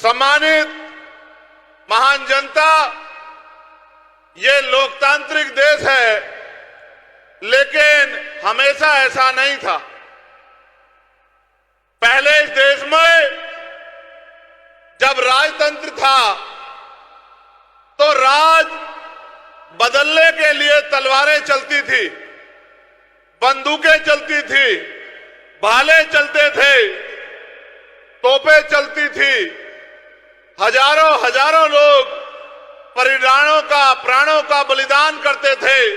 सम्मानित महान जनता, ये लोकतांत्रिक देश है, लेकिन हमेशा ऐसा नहीं था। पहले इस देश में जब राजतंत्र था तो राज बदलने के लिए तलवारें चलती थी, बंदूकें चलती थी, भाले चलते थे, तोपें चलती थी, हजारों हजारों लोग प्राणों का बलिदान करते थे,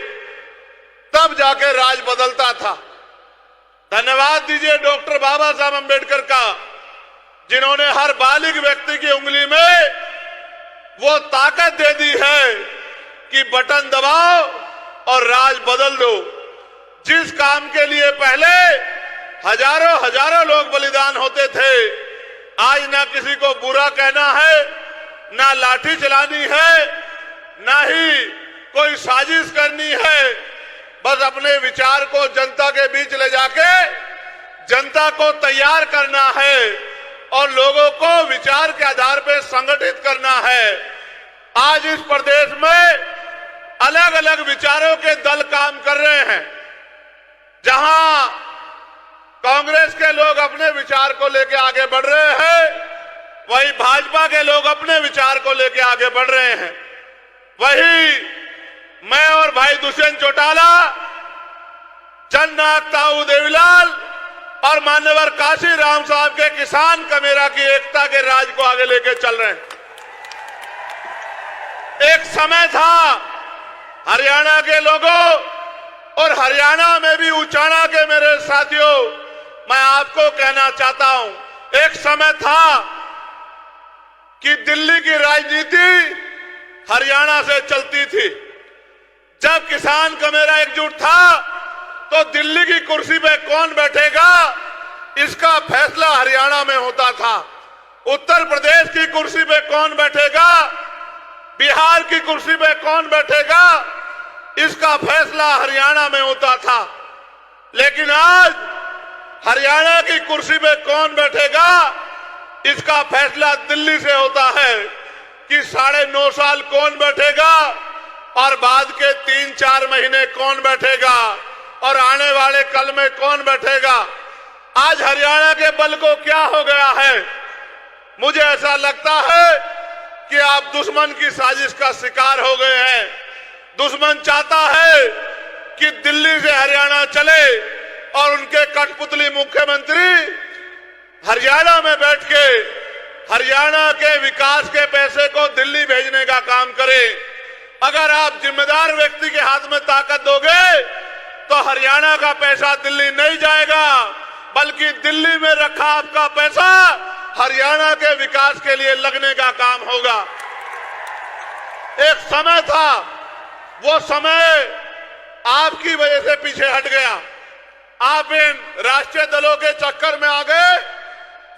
तब जाके राज बदलता था। धन्यवाद दीजिए डॉक्टर बाबा साहब अम्बेडकर का, जिन्होंने हर बालिग व्यक्ति की उंगली में वो ताकत दे दी है कि बटन दबाओ और राज बदल दो। जिस काम के लिए पहले हजारों हजारों लोग बलिदान होते थे, आज ना किसी को बुरा कहना है, ना लाठी चलानी है, ना ही कोई साजिश करनी है। बस अपने विचार को जनता के बीच ले जाके जनता को तैयार करना है और लोगों को विचार के आधार पर संगठित करना है। आज इस प्रदेश में अलग अलग विचारों के दल काम कर रहे हैं। जहां कांग्रेस के लोग अपने विचार को लेकर आगे बढ़ रहे हैं, वहीं भाजपा के लोग अपने विचार को लेकर आगे बढ़ रहे हैं। वही मैं और भाई दुष्यंत चौटाला, जननायक ताऊ देवीलाल और मान्यवर काशी राम साहब के किसान कमेरा की एकता के राज को आगे लेके चल रहे हैं। एक समय था हरियाणा के लोगों और हरियाणा में भी उचाना के मेरे साथियों, मैं आपको कहना चाहता हूं, एक समय था कि दिल्ली की राजनीति हरियाणा से चलती थी। जब किसान कमेरा एकजुट था तो दिल्ली की कुर्सी पे कौन बैठेगा इसका फैसला हरियाणा में होता था। उत्तर प्रदेश की कुर्सी पे कौन बैठेगा, बिहार की कुर्सी पे कौन बैठेगा, इसका फैसला हरियाणा में होता था। लेकिन आज हरियाणा की कुर्सी पे कौन बैठेगा इसका फैसला दिल्ली से होता है कि 9.5 साल कौन बैठेगा और बाद के 3-4 महीने कौन बैठेगा और आने वाले कल में कौन बैठेगा। आज हरियाणा के बल को क्या हो गया है, मुझे ऐसा लगता है कि आप दुश्मन की साजिश का शिकार हो गए हैं। दुश्मन चाहता है कि दिल्ली से हरियाणा चले और उनके कठपुतली मुख्यमंत्री हरियाणा में बैठ के हरियाणा के विकास के पैसे को दिल्ली भेजने का काम करे। अगर आप जिम्मेदार व्यक्ति के हाथ में ताकत दोगे तो हरियाणा का पैसा दिल्ली नहीं जाएगा, बल्कि दिल्ली में रखा आपका पैसा हरियाणा के विकास के लिए लगने का काम होगा। एक समय था, वो समय आपकी वजह से पीछे हट गया। आप इन राष्ट्रीय दलों के चक्कर में आ गए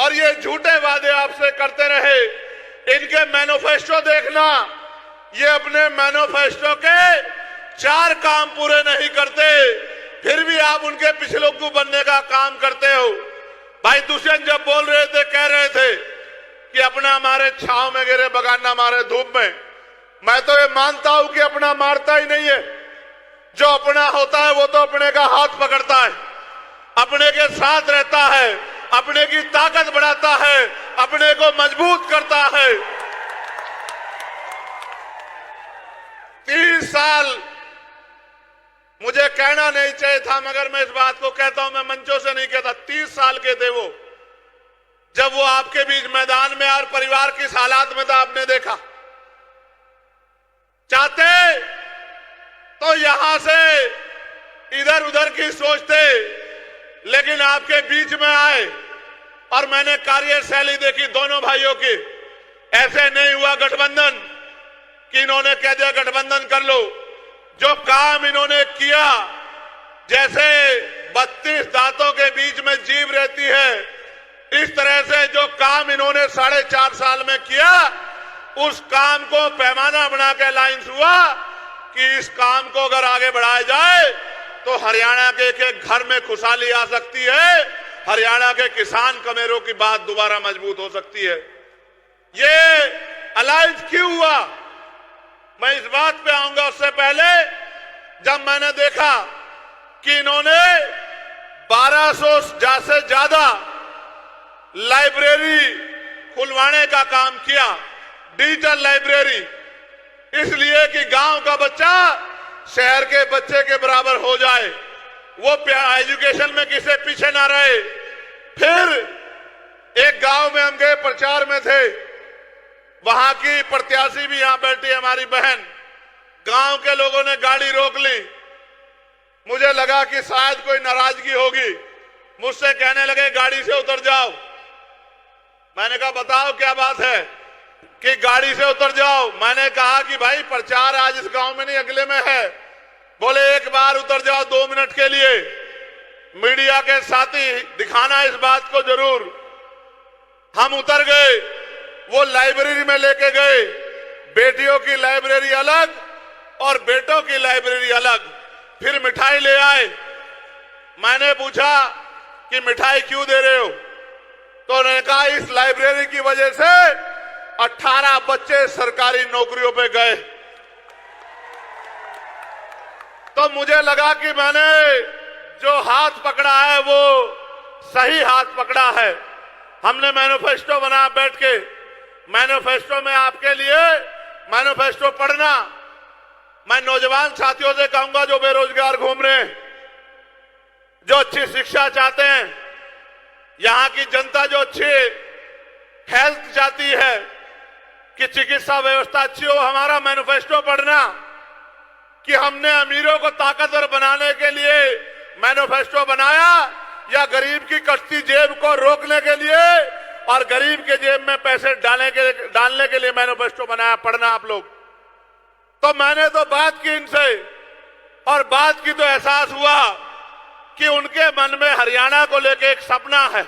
और ये झूठे वादे आपसे करते रहे। इनके मैनिफेस्टो देखना, ये अपने मैनिफेस्टो के 4 काम पूरे नहीं करते, फिर भी आप उनके पिछलोकू बनने का काम करते हो। भाई दुष्यंत जब बोल रहे थे, कह रहे थे कि अपना मारे छांव में गिरे बगाना मारे धूप में, मैं तो ये मानता हूं कि अपना मारता ही नहीं है। जो अपना होता है वो तो अपने का हाथ पकड़ता है, अपने के साथ रहता है, अपने की ताकत बढ़ाता है, अपने को मजबूत करता है। 30 साल मुझे कहना नहीं चाहिए था, मगर मैं इस बात को कहता हूं, मैं मंचों से नहीं कहता। 30 साल के थे वो, जब वो आपके बीच मैदान में और परिवार किस हालात में था आपने देखा। चाहते तो यहां से इधर उधर की सोचते, लेकिन आपके बीच में आए और मैंने कार्यशैली देखी दोनों भाइयों की। ऐसे नहीं हुआ गठबंधन कि इन्होंने कह दिया गठबंधन कर लो। जो काम इन्होंने किया, जैसे 32 दांतों के बीच में जीभ रहती है, इस तरह से जो काम इन्होंने 4.5 साल में किया, उस काम को पैमाना बना के अलायंस हुआ कि इस काम को अगर आगे बढ़ाया जाए तो हरियाणा के एक घर में खुशहाली आ सकती है, हरियाणा के किसान कमेरों की बात दोबारा मजबूत हो सकती है। ये अलायंस क्यों हुआ, मैं इस बात पे आऊंगा। उससे पहले जब मैंने देखा कि इन्होंने 1200 से ज्यादा लाइब्रेरी खुलवाने का काम किया, डिजिटल लाइब्रेरी, इसलिए कि गांव का बच्चा शहर के बच्चे के बराबर हो जाए, वो एजुकेशन में किसी पीछे ना रहे। फिर एक गांव में हम गए, प्रचार में थे, वहां की प्रत्याशी भी यहां बैठी है हमारी बहन, गांव के लोगों ने गाड़ी रोक ली। मुझे लगा कि शायद कोई नाराजगी होगी, मुझसे कहने लगे गाड़ी से उतर जाओ। मैंने कहा बताओ क्या बात है कि गाड़ी से उतर जाओ। मैंने कहा कि भाई प्रचार आज इस गांव में नहीं अगले में है। बोले एक बार उतर जाओ 2 मिनट के लिए, मीडिया के साथी दिखाना इस बात को जरूर। हम उतर गए, वो लाइब्रेरी में लेके गए, बेटियों की लाइब्रेरी अलग और बेटों की लाइब्रेरी अलग। फिर मिठाई ले आए। मैंने पूछा कि मिठाई क्यों दे रहे हो, तो उन्होंने कहा इस लाइब्रेरी की वजह से 18 बच्चे सरकारी नौकरियों पे गए। तो मुझे लगा कि मैंने जो हाथ पकड़ा है वो सही हाथ पकड़ा है। हमने मैनिफेस्टो बनाया बैठ के। मैनिफेस्टो में आपके लिए मैनिफेस्टो पढ़ना। मैं नौजवान साथियों से कहूंगा जो बेरोजगार घूम रहे हैं, जो अच्छी शिक्षा चाहते हैं, यहां की जनता जो अच्छी हेल्थ चाहती है कि चिकित्सा व्यवस्था अच्छी हो, हमारा मैनिफेस्टो पढ़ना कि हमने अमीरों को ताकतवर बनाने के लिए मैनिफेस्टो बनाया या गरीब की कटती जेब को रोकने के लिए और गरीब के जेब में पैसे डालने के लिए मैनिफेस्टो बनाया। पढ़ना आप लोग। तो मैंने तो बात की इनसे और बात की तो एहसास हुआ कि उनके मन में हरियाणा को लेकर एक सपना है।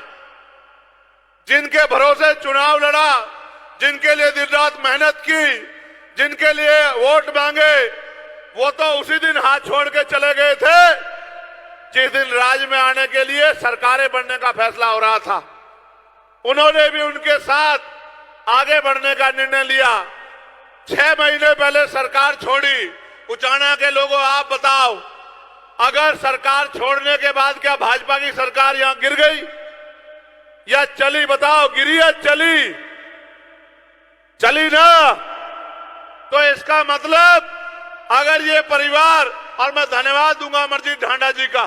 जिनके भरोसे चुनाव लड़ा, जिनके लिए दिन रात मेहनत की, जिनके लिए वोट मांगे, वो तो उसी दिन हाथ छोड़ के चले गए थे जिस दिन राज में आने के लिए सरकारें बनने का फैसला हो रहा था। उन्होंने भी उनके साथ आगे बढ़ने का निर्णय लिया। 6 महीने पहले सरकार छोड़ी। उचाना के लोगों आप बताओ, अगर सरकार छोड़ने के बाद क्या भाजपा की सरकार यहां गिर गई या चली? बताओ, गिरी या चली? चली ना। तो इसका मतलब अगर ये परिवार, और मैं धन्यवाद दूंगा अमरजीत ढांडा जी का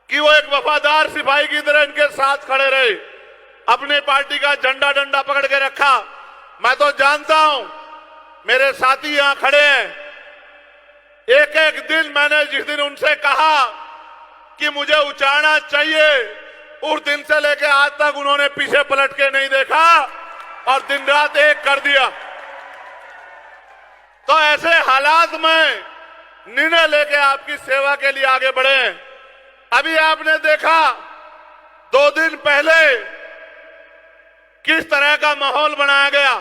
कि वो एक वफादार सिपाही की तरह इनके साथ खड़े रहे, अपनी पार्टी का झंडा डंडा पकड़ के रखा। मैं तो जानता हूं, मेरे साथी यहां खड़े हैं, एक एक दिन मैंने जिस दिन उनसे कहा कि मुझे उचाना चाहिए, उस दिन से लेकर आज तक उन्होंने पीछे पलट के नहीं देखा और दिन रात एक कर दिया। तो ऐसे हालात में निर्णय लेके आपकी सेवा के लिए आगे बढ़े। अभी आपने देखा 2 दिन पहले किस तरह का माहौल बनाया गया।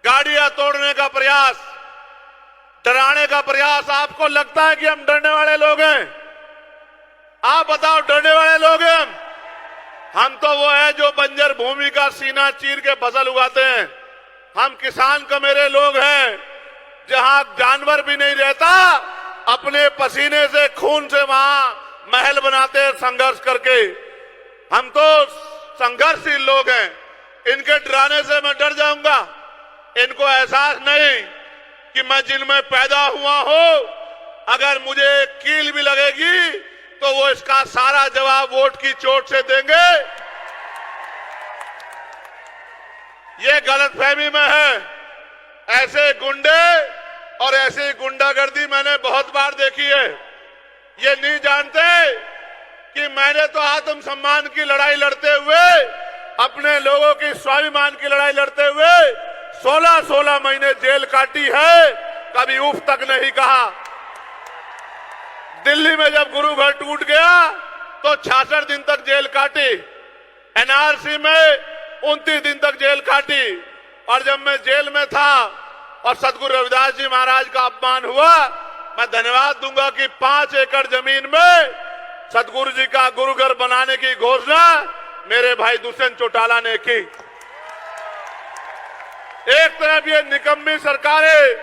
गाड़ियां तोड़ने का प्रयास, डराने का प्रयास। आपको लगता है कि हम डरने वाले लोग हैं? आप बताओ, डरने वाले लोग हैं हम तो वो है जो बंजर भूमि का सीना चीर के फसल उगाते हैं। हम किसान कमेरे लोग हैं, जहां जानवर भी नहीं रहता, अपने पसीने से खून से वहां महल बनाते हैं संघर्ष करके। हम तो संघर्षशील लोग हैं। इनके डराने से मैं डर जाऊंगा? इनको एहसास नहीं कि मैं जिनमें पैदा हुआ हूं, अगर मुझे कील भी लगेगी तो वो इसका सारा जवाब वोट की चोट से देंगे। ये गलतफहमी में है। ऐसे गुंडे और ऐसी गुंडागर्दी मैंने बहुत बार देखी है। ये नहीं जानते कि मैंने तो आत्मसम्मान की लड़ाई लड़ते हुए, अपने लोगों की स्वाभिमान की लड़ाई लड़ते हुए 16-16 महीने जेल काटी है, कभी उफ तक नहीं कहा। दिल्ली में जब गुरु घर टूट गया तो 66 दिन तक जेल काटी। एनआरसी में 29 दिन तक जेल काटी। और जब मैं जेल में था और सदगुरु रविदास जी महाराज का अपमान हुआ, मैं धन्यवाद दूंगा कि 5 एकड़ जमीन में सदगुरु जी का गुरु घर बनाने की घोषणा मेरे भाई दुष्यंत चौटाला ने की। एक तरफ ये निकम्मी सरकारें,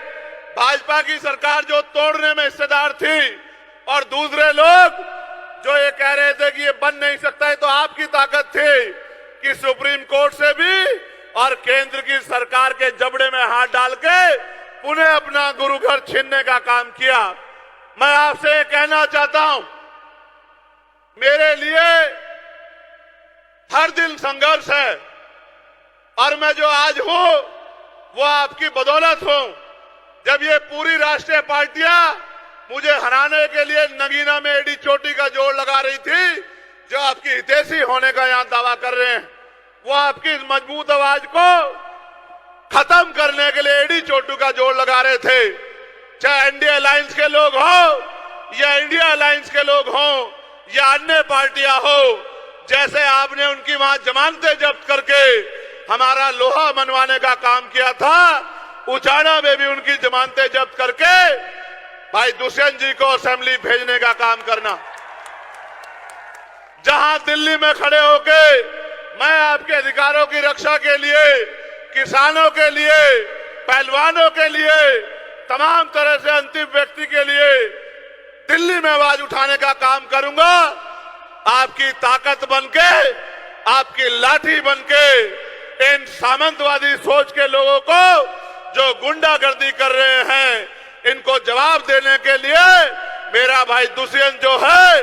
भाजपा की सरकार जो तोड़ने में हिस्सेदार थी, और दूसरे लोग जो ये कह रहे थे कि ये बन नहीं सकता है, तो आपकी ताकत थी कि सुप्रीम कोर्ट से भी और केंद्र की सरकार के जबड़े में हाथ डाल के पुनः अपना गुरु घर छीनने का काम किया। मैं आपसे कहना चाहता हूं, मेरे लिए हर दिन संघर्ष है, और मैं जो आज हूं वो आपकी बदौलत हूं। जब ये पूरी राष्ट्रीय पार्टियां मुझे हराने के लिए नगीना में एडी चोटी का जोड़ लगा रही थी, जो आपकी हितैषी होने का यहां दावा कर रहे हैं, वो आपकी इस मजबूत आवाज को खत्म करने के लिए एडी चोटू का जोड़ लगा रहे थे। चाहे एनडीए अलायंस के लोग हो या इंडिया अलायंस के लोग हो या अन्य पार्टियां हो, जैसे आपने उनकी वहां जमानतें जब्त करके हमारा लोहा मनवाने का काम किया था, उचाना में भी उनकी जमानतें जब्त करके भाई दुष्यंत जी को असेंबली भेजने का काम करना। जहां दिल्ली में खड़े होके मैं आपके अधिकारों की रक्षा के लिए, किसानों के लिए, पहलवानों के लिए, तमाम तरह से अंतिम व्यक्ति के लिए दिल्ली में आवाज उठाने का काम करूंगा, आपकी ताकत बनके, आपकी लाठी बनके इन सामंतवादी सोच के लोगों को जो गुंडागर्दी कर रहे हैं, इनको जवाब देने के लिए मेरा भाई दुष्यंत जो है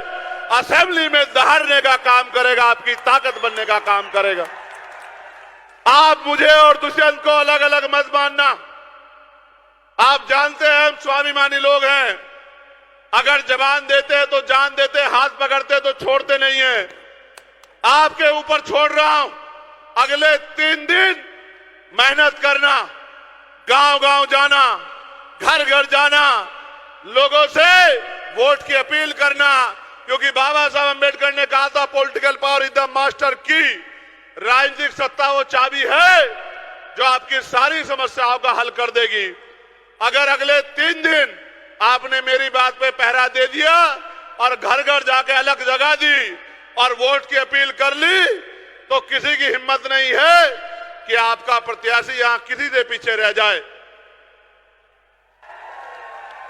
असेंबली में दहाड़ने का काम करेगा, आपकी ताकत बनने का काम करेगा। आप मुझे और दुष्यंत को अलग अलग मत मानना। आप जानते हैं हम स्वाभिमानी लोग हैं, अगर जबान देते हैं तो जान देते, हाथ पकड़ते तो छोड़ते नहीं है। आपके ऊपर छोड़ रहा हूं, अगले 3 दिन मेहनत करना, गांव गांव जाना, घर घर जाना, लोगों से वोट की अपील करना, क्योंकि बाबा साहब अंबेडकर ने कहा था political power is the master की। राजनीतिक सत्ता वो चाबी है जो आपकी सारी समस्याओं का हल कर देगी। अगर अगले 3 दिन आपने मेरी बात पे पहरा दे दिया और घर घर जाके अलग जगह दी और वोट की अपील कर ली, तो किसी की हिम्मत नहीं है कि आपका प्रत्याशी यहां किसी से पीछे रह जाए।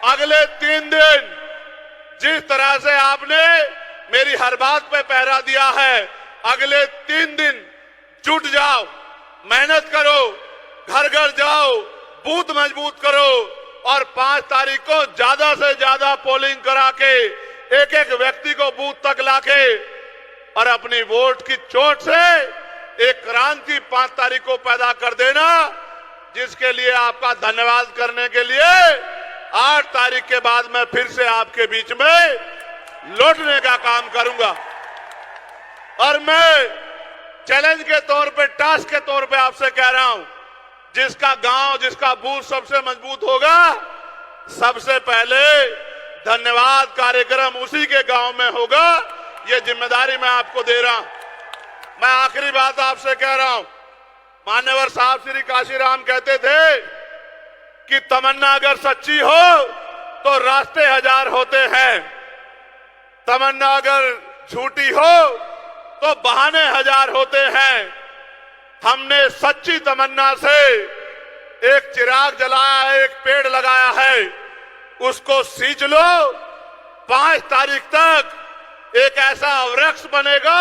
अगले 3 दिन जिस तरह से आपने मेरी हर बात पे पहरा दिया है, अगले 3 दिन जुट जाओ, मेहनत करो, घर घर जाओ, बूथ मजबूत करो, और 5 तारीख को ज्यादा से ज्यादा पोलिंग करा के एक एक व्यक्ति को बूथ तक लाके और अपनी वोट की चोट से एक क्रांति 5 तारीख को पैदा कर देना, जिसके लिए आपका धन्यवाद करने के लिए 8 तारीख के बाद मैं फिर से आपके बीच में लौटने का काम करूंगा। और मैं चैलेंज के तौर पे, टास्क के तौर पे आपसे कह रहा हूं, जिसका गांव, जिसका बूथ सबसे मजबूत होगा, सबसे पहले धन्यवाद कार्यक्रम उसी के गांव में होगा। ये जिम्मेदारी मैं आपको दे रहा हूं। मैं आखिरी बात आपसे कह रहा हूं, मान्यवर साहब श्री काशीराम कहते थे कि तमन्ना अगर सच्ची हो तो रास्ते 1000 होते हैं, तमन्ना अगर झूठी हो तो बहाने 1000 होते हैं। हमने सच्ची तमन्ना से एक चिराग जलाया है, एक पेड़ लगाया है, उसको सींच लो। 5 तारीख तक एक ऐसा वृक्ष बनेगा,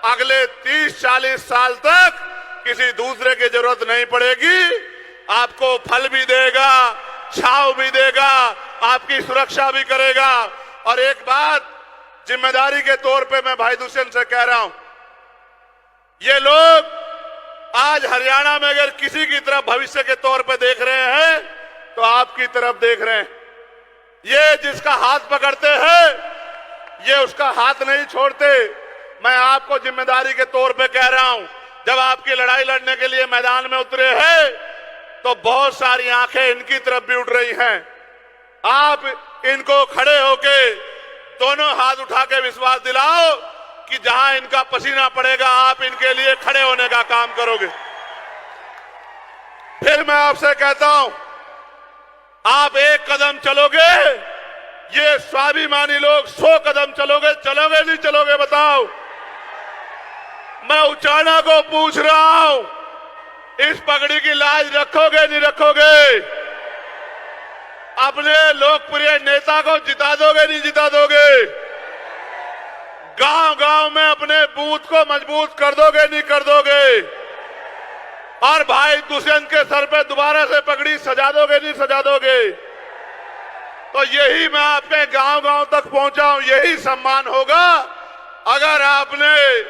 अगले 30-40 साल तक किसी दूसरे की जरूरत नहीं पड़ेगी, आपको फल भी देगा, छांव भी देगा, आपकी सुरक्षा भी करेगा। और एक बात जिम्मेदारी के तौर पे मैं भाई दुष्यंत से कह रहा हूं, ये लोग आज हरियाणा में अगर किसी की तरफ भविष्य के तौर पे देख रहे हैं तो आपकी तरफ देख रहे हैं। ये जिसका हाथ पकड़ते हैं, ये उसका हाथ नहीं छोड़ते। मैं आपको जिम्मेदारी के तौर पे कह रहा हूं, जब आपकी लड़ाई लड़ने के लिए मैदान में उतरे हैं तो बहुत सारी आंखें इनकी तरफ भी उठ रही हैं। आप इनको खड़े होके दोनों हाथ उठा के विश्वास दिलाओ कि जहां इनका पसीना पड़ेगा आप इनके लिए खड़े होने का काम करोगे। फिर मैं आपसे कहता हूं, आप 1 कदम चलोगे, ये स्वाभिमानी लोग 100 कदम चलोगे। चलोगे नहीं चलोगे बताओ? मैं उचाना को पूछ रहा हूं, इस पगड़ी की लाज रखोगे नहीं रखोगे? अपने लोकप्रिय नेता को जिता दोगे नहीं जिता दोगे? गांव-गांव में अपने बूथ को मजबूत कर दोगे नहीं कर दोगे? और भाई दुष्यंत के सर पे दोबारा से पगड़ी सजा दोगे नहीं सजा दोगे? तो यही मैं आपके गांव-गांव तक पहुंचा हूं, यही सम्मान होगा अगर आपने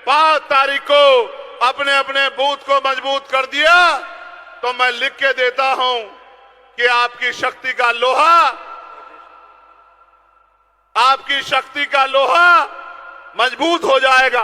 5 तारीख को अपने अपने बूथ को मजबूत कर दिया। तो मैं लिख के देता हूं कि आपकी शक्ति का लोहा मजबूत हो जाएगा।